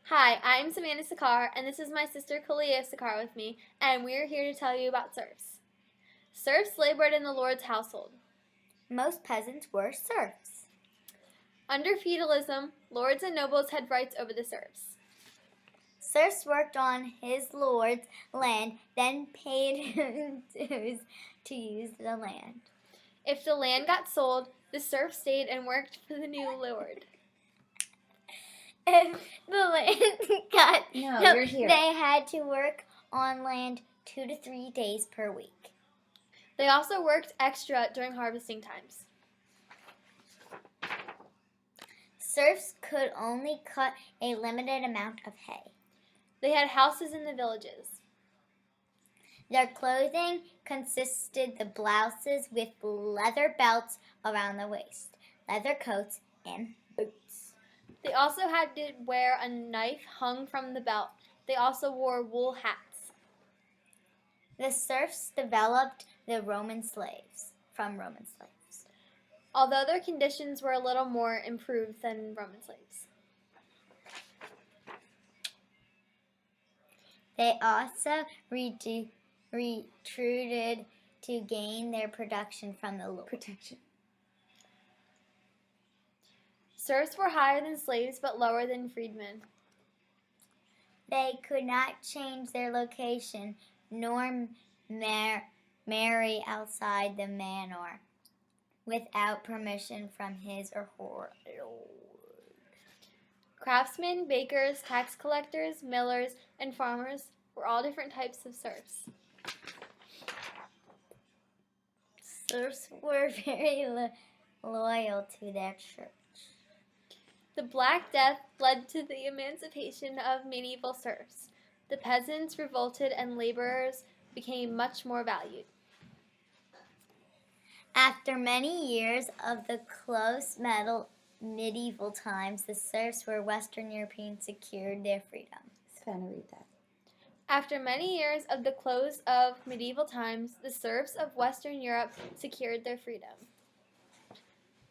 Hi, I'm Savanna Sachar, and this is my sister Kalia Sachar with me, and we're here to tell you about serfs. Serfs labored in the Lord's household. Most peasants were serfs. Under feudalism, lords and nobles had rights over the serfs. Serfs worked on his lord's land, then paid dues to use the land. If the land got sold, the serf stayed and worked for the new lord. If the land got you're here. They had to work on land 2 to 3 days per week. They also worked extra during harvesting times. Serfs could only cut a limited amount of hay. They had houses in the villages. Their clothing consisted of blouses with leather belts around the waist, leather coats, and boots. They also had to wear a knife hung from the belt. They also wore wool hats. The serfs developed from Roman slaves. Although their conditions were a little more improved than Roman slaves. They also retreated to gain their protection from the Lord. Serfs were higher than slaves but lower than freedmen. They could not change their location nor marry outside the manor without permission from his or her lord. Craftsmen, bakers, tax collectors, millers, and farmers were all different types of serfs. Serfs were very loyal to their church. The Black Death led to the emancipation of medieval serfs. The peasants revolted and laborers became much more valued. After many years of the close medieval times, the serfs were Western Europeans secured their freedom. Savannah, read that. After many years of the close of medieval times, the serfs of Western Europe secured their freedom.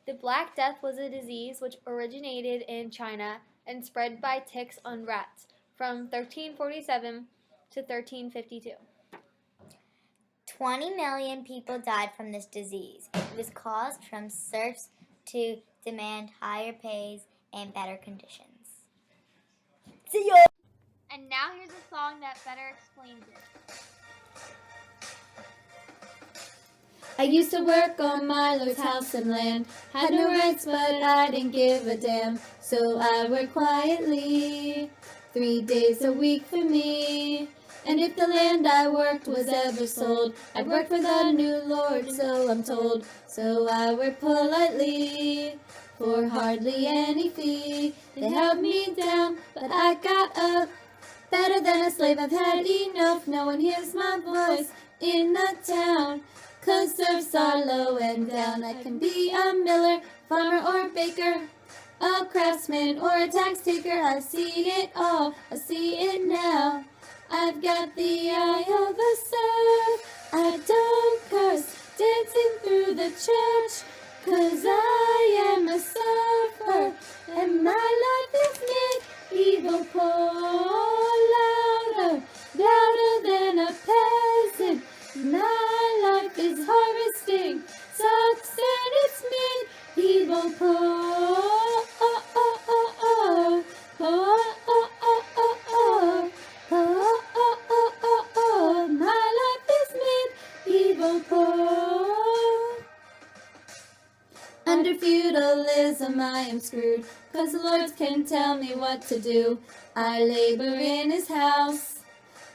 The Black Death was a disease which originated in China and spread by ticks on rats from 1347 to 1352. 20 million people died from this disease. It was caused from serfs to demand higher pays and better conditions. See ya! And now here's a song that better explains it. I used to work on my lord's house and land. Had no rights, but I didn't give a damn. So I worked quietly, 3 days a week for me. And if the land I worked was ever sold, I'd work for the new lord, so I'm told. So I worked politely, for hardly any fee. They held me down, but I got up. Better than a slave, I've had enough. No one hears my voice in the town. 'Cause serfs are low and down. I can be a miller, farmer, or baker, a craftsman, or a tax taker. I see it all, I see it now. I've got the eye of a serf. I don't curse, dancing through the church. 'Cause I am a surfer, and my life is medieval poor. Louder, louder than a peasant. My life is harvesting sucks, and it's medieval poor. Oh, oh, oh, oh. Oh, oh, oh, oh, oh. Oh, oh, oh, oh, oh. My life is medieval poor. Under feudalism I am screwed, 'cause the lords can tell me what to do. I labor in his house,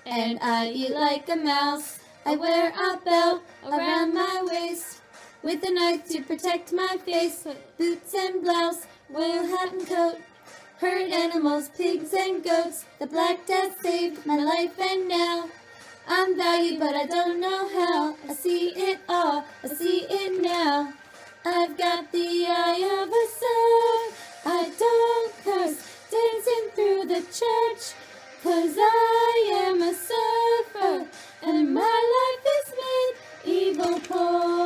and I eat like a mouse. I wear a belt around my waist, with a knife to protect my face. Boots and blouse, wool hat and coat, herd animals, pigs and goats. The Black Death saved my life, and now I'm valued, but I don't know how. I see it all, I see it now. I've got the eye of a serf. I don't curse, dancing through the church. 'Cause I am a surfer, and my life is medieval poor.